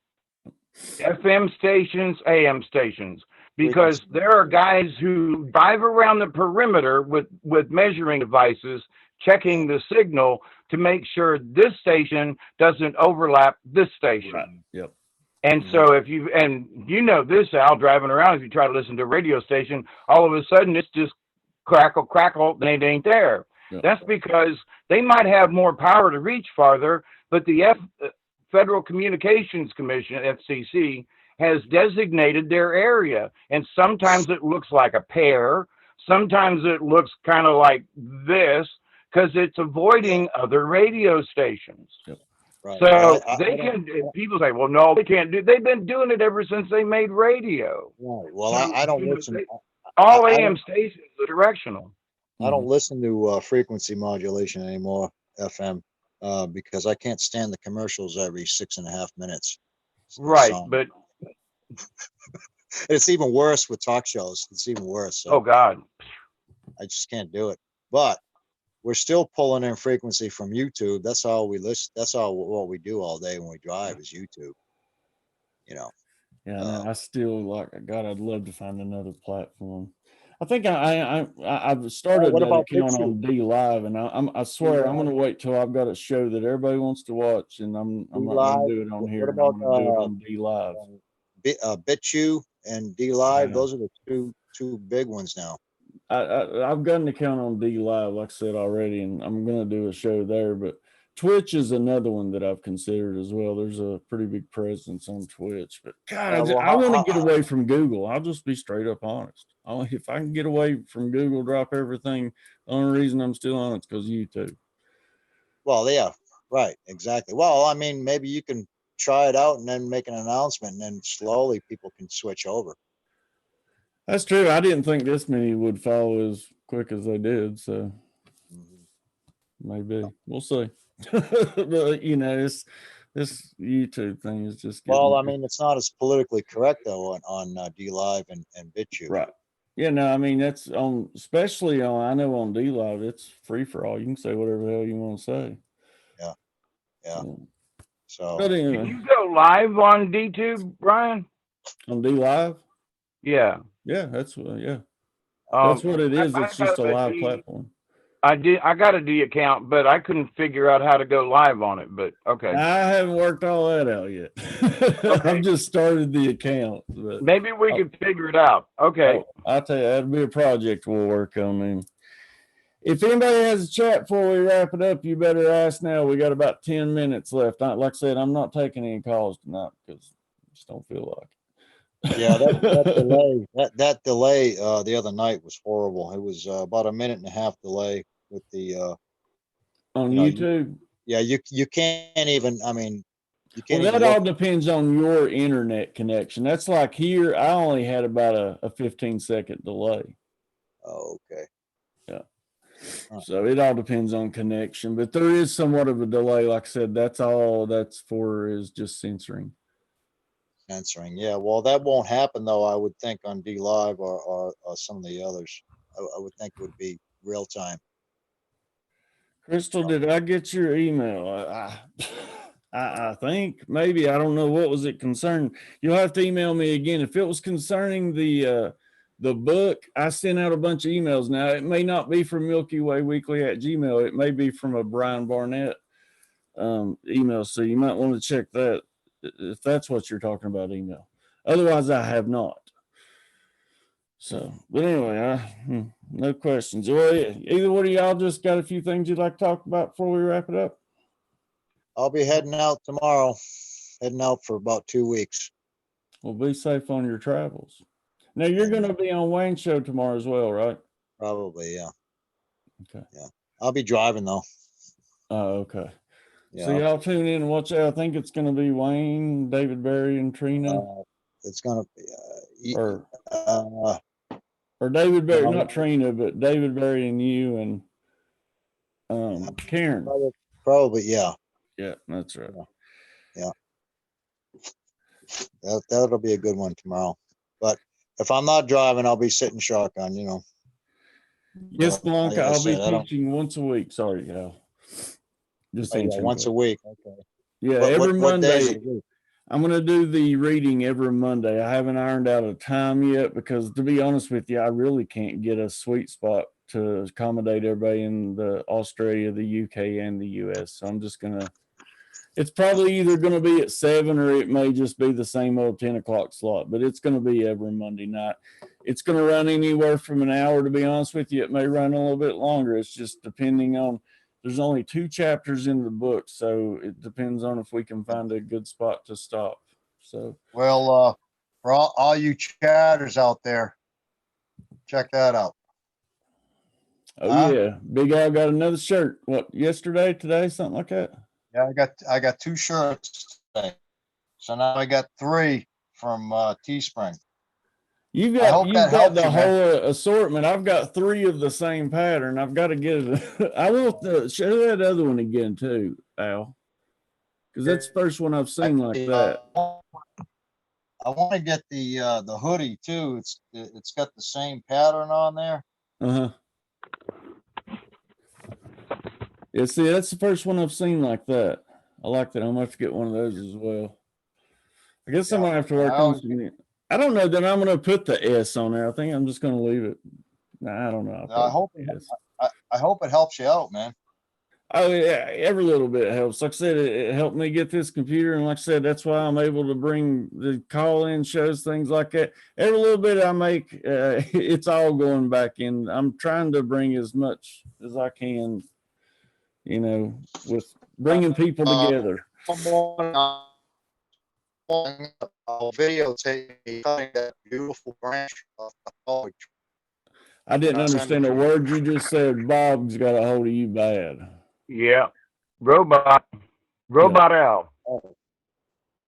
FM stations, AM stations, because there are guys who drive around the perimeter with measuring devices, checking the signal to make sure this station doesn't overlap this station. Right. Yep. And so if this, Al, driving around, if you try to listen to a radio station, all of a sudden it's just crackle, and it ain't there. Yep. That's because they might have more power to reach farther, but the Federal Communications Commission, FCC, has designated their area. And sometimes it looks like a pear. Sometimes it looks kind of like this, because it's avoiding other radio stations. Yep. Right. So people say, well, no, they can't do. They've been doing it ever since they made radio. Right. Well, I don't listen. All AM stations are directional. I don't listen to frequency modulation anymore, FM, because I can't stand the commercials every 6.5 minutes. Right, but it's even worse with talk shows. It's even worse. So oh God, I just can't do it. But we're still pulling in frequency from YouTube. That's all we listen. That's all what we do all day when we drive is YouTube. Yeah, I still God, I'd love to find another platform. I think I've started an account on D Live, and I swear I'm going to wait till I've got a show that everybody wants to watch, and I'm not going to do it on here. What about I'm going to do it on D Live? BitChute and D Live. Those are the two big ones now. I've got an account on D Live, like I said already, and I'm gonna do a show there. But Twitch is another one that I've considered as well. There's a pretty big presence on Twitch, but God, well, I want to get away from Google. I'll just be straight up honest. If I can get away from Google, drop everything. The only reason I'm still on it's because YouTube. Well, yeah, right, exactly. Well, I mean, maybe you can try it out and then make an announcement, and then slowly people can switch over. That's true. I didn't think this many would follow as quick as they did, so maybe we'll see. But you know, this YouTube thing is just getting Well, I mean, it's not as politically correct though on D Live and BitChute. right. Yeah, no, I mean that's on, especially on. I know on D Live, it's free for all. You can say whatever the hell you want to say. Yeah. So But Can anyway, you go live on DTube, Brian? on D Live, Yeah. yeah, that's what it is. It's just a live platform. I got a D account, but I couldn't figure out how to go live on it. But okay, I haven't worked all that out yet. I've just started the account. But maybe we could figure it out. Okay. I'll tell you, that'll be a project we'll work on. And if anybody has a chat before we wrap it up, you better ask now. We got about 10 minutes left. Like I said, I'm not taking any calls tonight because I just don't feel like it. yeah, that delay the other night was horrible. It was about a minute and a half delay with the on YouTube. You can't even. I mean, you can't. Well, even that all depends on your internet connection. That's like here. I only had about a 15-second delay. Oh, okay. Yeah. So it all depends on connection, but there is somewhat of a delay. Like I said, that's all that's for is just censoring. Censoring, yeah. Well, that won't happen though. I would think on D Live or some of the others. I would think it would be real time. Crystal, did I get your email? I think maybe, I don't know. What was it concerning? You'll have to email me again. If it was concerning the book, I sent out a bunch of emails. Now it may not be from Milky Way Weekly at Gmail. It may be from a Brian Barnett email. So you might want to check that if that's what you're talking about, email. Otherwise, I have not. So, but anyway, no questions. Well, either one of y'all just got a few things you'd like to talk about before we wrap it up? I'll be heading out tomorrow. Heading out for about 2 weeks. Well, be safe on your travels. Now, you're going to be on Wayne's show tomorrow as well, right? Probably, yeah. Okay. Yeah. I'll be driving though. Oh, okay. Yeah. So y'all tune in and watch out. I think it's going to be Wayne, David Barry, and Trina. It's going to be or David Barry, not Trina, but David Barry and you and Karen. Probably, yeah. Yeah, that's right. Yeah. That'll be a good one tomorrow. But if I'm not driving, I'll be sitting shotgun, you know. Yes, Blanca, I'll be teaching once a week. Sorry, Al. Just once a week. Okay. Yeah, every Monday. I'm going to do the reading every Monday. I haven't ironed out a time yet because, to be honest with you, I really can't get a sweet spot to accommodate everybody in the Australia, the UK, and the US. So I'm just going to, it's probably either going to be at 7 or it may just be the same old 10 o'clock slot, but it's going to be every Monday night. It's going to run anywhere from an hour, to be honest with you. It may run a little bit longer. It's just depending on, there's only 2 chapters in the book, so it depends on if we can find a good spot to stop. So, well, for all you chatters out there, check that out. Oh yeah, Big Al got another shirt. What, yesterday, today, something like that? Yeah, I got 2 shirts today, so now I got 3 from Teespring. You've got the whole assortment. I've got 3 of the same pattern. I've got to get it. I want to show that other one again too, Al, because that's the first one I've seen like that. I want to get the hoodie too. It's got the same pattern on there. Yeah, see, that's the first one I've seen like that. I like that. I'm gonna have to get one of those as well. I guess I'm gonna have to work on some. I don't know that I'm going to put the S on there. I think I'm just going to leave it. Nah, I don't know. I hope it helps you out, man. Oh yeah, every little bit helps. Like I said, it helped me get this computer, and like I said, that's why I'm able to bring the call-in shows, things like that. Every little bit I make, it's all going back in. I'm trying to bring as much as I can, with bringing people together. I'll videotape me cutting that beautiful branch off the college. I didn't understand a word you just said. Bob's got a hold of you bad. Yeah. Robot Al.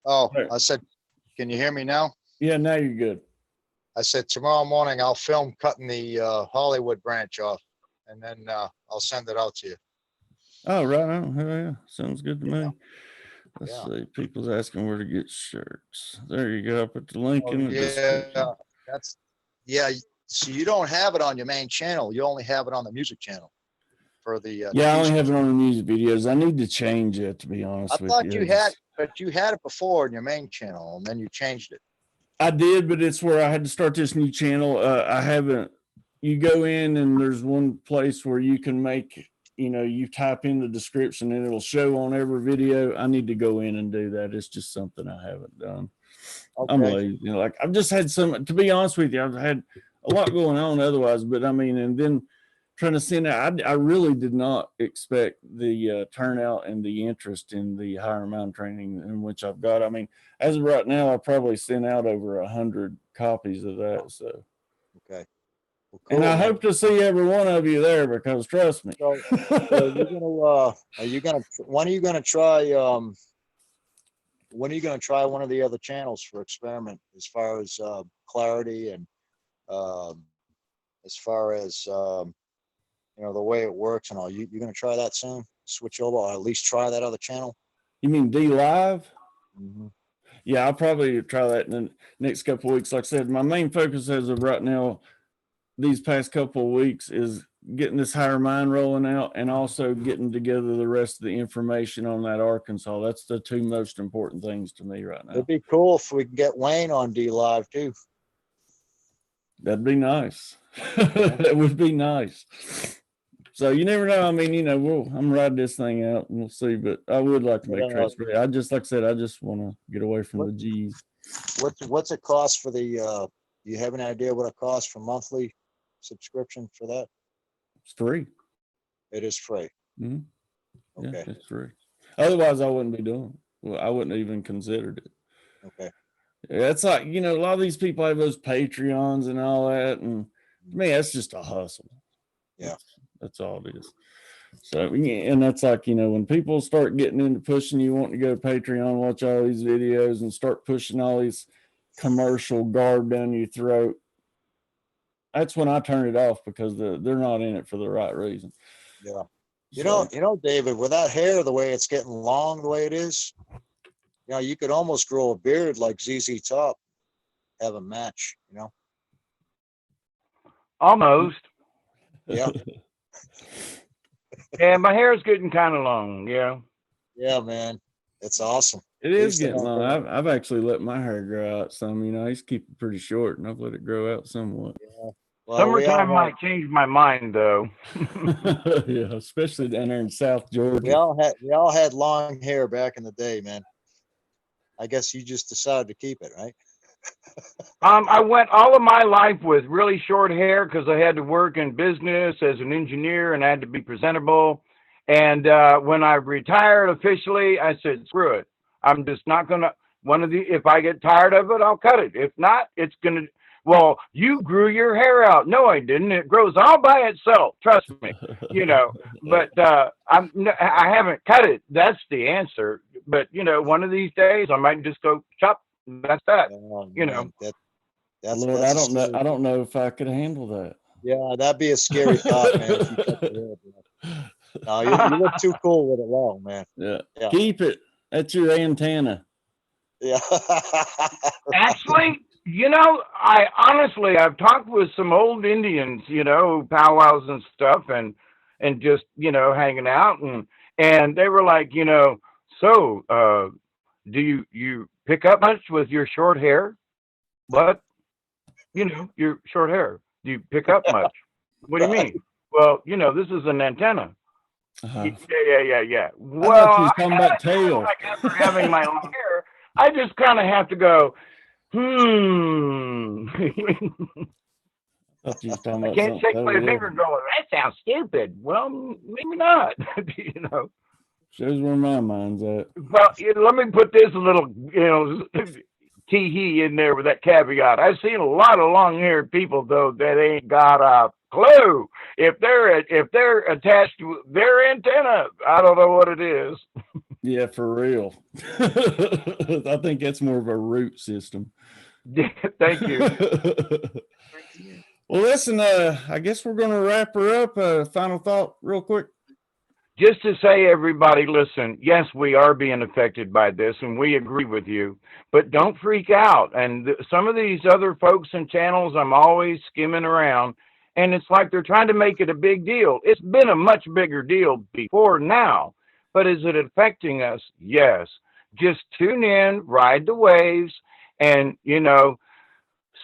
Oh, I said, can you hear me now? Yeah, now you're good. I said, tomorrow morning I'll film cutting the Hollywood branch off, and then I'll send it out to you. Oh, right on. Hell yeah. Sounds good to me. Yeah. Let's Yeah. see. People's asking where to get shirts. There you go. I put the link in the Yeah, description. yeah. So you don't have it on your main channel. You only have it on the music channel for the. Yeah, I only have it on the music videos. I need to change it, to be honest I with thought you. but you had it before in your main channel, and then you changed it. I did, but it's where I had to start this new channel. I haven't. You go in and there's one place where you can make, you type in the description and it'll show on every video. I need to go in and do that. It's just something I haven't done. Okay. I'm lazy. Like I've just had to be honest with you, I've had a lot going on otherwise, but I mean, and then trying to send out, I really did not expect the turnout and the interest in the higher mind training in which I've got. I mean, as of right now, I probably sent out over 100 copies of that. So, okay. Well, cool, and I hope to see every one of you there, because trust me. So when are you gonna try one of the other channels for experiment as far as clarity and as far as the way it works and all? You're gonna try that soon? Switch over, or at least try that other channel? You mean D Live? Mm-hmm. Yeah, I'll probably try that in the next couple of weeks. Like I said, my main focus as of right now, these past couple of weeks, is getting this higher mind rolling out, and also getting together the rest of the information on that Arkansas. That's the two most important things to me right now. It'd be cool if we can get Wayne on D Live too. That'd be nice. That would be nice. So you never know. I mean, I'm riding this thing out and we'll see, but I would like to make trades. I just, like I said, I just want to get away from the G's. What's it cost for the, do you have an idea what it costs for monthly subscription for that? It's free. It is free. Mm-hmm. Okay. Yeah, it's free. Otherwise I wouldn't be doing it. Well, I wouldn't even considered it. Okay. Yeah, it's like, a lot of these people have those Patreons and all that. And to me, that's just a hustle. Yeah. That's all it is. So, and that's like, when people start getting into pushing you, wanting to go to Patreon, watch all these videos and start pushing all these commercial garb down your throat, that's when I turn it off, because they're not in it for the right reason. Yeah. You know, David, with that hair, the way it's getting long, the way it is, you could almost grow a beard like ZZ Top, have a match, Almost. Yeah. Yeah, my hair is getting kind of long. Yeah. Yeah, man. It's awesome. It is getting long. I've actually let my hair grow out some. I used to keep it pretty short, and I've let it grow out somewhat. Yeah. Well, summertime might change my mind, though. Yeah, especially down there in South Georgia. We all had long hair back in the day, man. I guess you just decided to keep it, right? I went all of my life with really short hair because I had to work in business as an engineer and I had to be presentable. And when I retired officially, I said, screw it. I'm just not going to, if I get tired of it, I'll cut it. If not, it's going to, well, you grew your hair out. No, I didn't. It grows all by itself. Trust me, but I haven't cut it. That's the answer. But, one of these days I might just go chop. That's that. That's Lord, I don't know if I could handle that. Yeah, that'd be a scary thought, man. If you cut your hair, no, you look too cool with it long, man. Yeah. Keep it. That's your antenna. Yeah. Actually, I've talked with some old Indians, powwows and stuff, and just, hanging out, and they were like, so, do you pick up much with your short hair? What? Your short hair. Do you pick up much? What do you mean? Well, this is an antenna. Uh-huh. Yeah. I thought you Well, was talking about tail. like after having my long hair, I just kind of have to go, I thought you was talking I about can't something shake my totally finger different. and go, that sounds stupid. Well, maybe not. You know. Shows where my mind's at. Well, let me put this little, tee-hee in there with that caveat. I've seen a lot of long-haired people though that ain't got a clue if they're attached to their antenna. I don't know what it is. Yeah, for real. I think that's more of a root system. Thank you. Well, listen, I guess we're going to wrap her up. Final thought, real quick. Just to say, everybody, listen, yes, we are being affected by this, and we agree with you, but don't freak out. And some of these other folks and channels, I'm always skimming around, and it's like they're trying to make it a big deal. It's been a much bigger deal before now, but is it affecting us? Yes. Just tune in, ride the waves, and,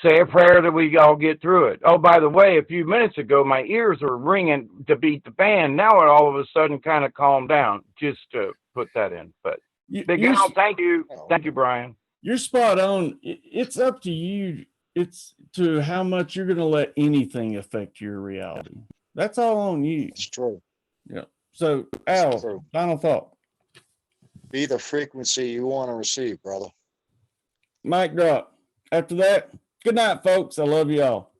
say a prayer that we all get through it. Oh, by the way, a few minutes ago, my ears were ringing to beat the band. Now it all of a sudden kind of calmed down. Just to put that in. But Big Al, thank you. Thank you, Brian. You're spot on. It's up to you. It's to how much you're going to let anything affect your reality. That's all on you. It's true. Yeah. So, Al, final thought. Be the frequency you want to receive, brother. Mic drop. After that, good night, folks. I love you all.